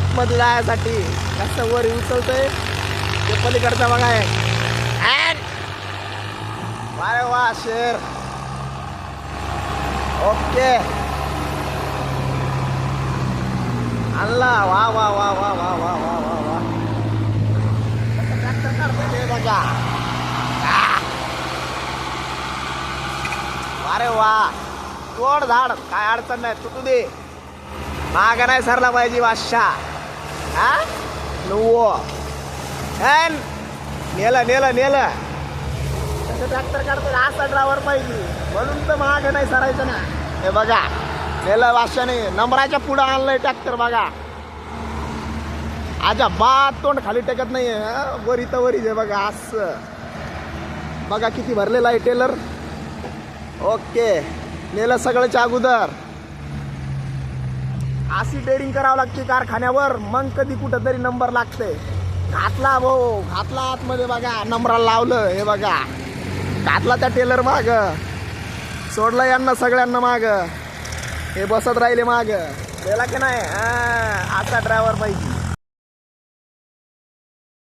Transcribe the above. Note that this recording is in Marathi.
आतमध्ये जायसाठी कसं वर उचलतोय ते पलीकडचा बघा आहे. अरे वा शेर. ओके आणला. वा वा वा वा वा वा वा वा वा. ट्रॅक्टर काढतोय ते बघा. अरे वा तोड झाड काय अडचण नाही तुटू दे. माग नाही सरला पाहिजे बादशाह. हा नो नेलं नेलं नेलं. तसं ट्रॅक्टर काढतो असा ड्रायव्हर पाहिजे म्हणून तर माग नाही सरायचं ना. हे बघा नेलं बादशाने नंबराच्या पुढं आणलंय ट्रॅक्टर बघा. आजा बात तोंड खाली टेकत नाहीये. वरी तर वरीच आहे बघा. असं बघा किती भरलेला आहे टेलर. ओके नेलं सगळ्याच्या अगोदर. अशी डेअरिंग करावं लागते कारखान्यावर मग कधी कुठं तरी नंबर लागते. घातला भाऊ घातला आतमध्ये बघा. नंबराला लावलं हे बघा. घातला त्या टेलर माग. सोडलं यांना सगळ्यांना माग. हे बसत राहिले माग. गेला की नाही. असा ड्रायव्हर पाहिजे.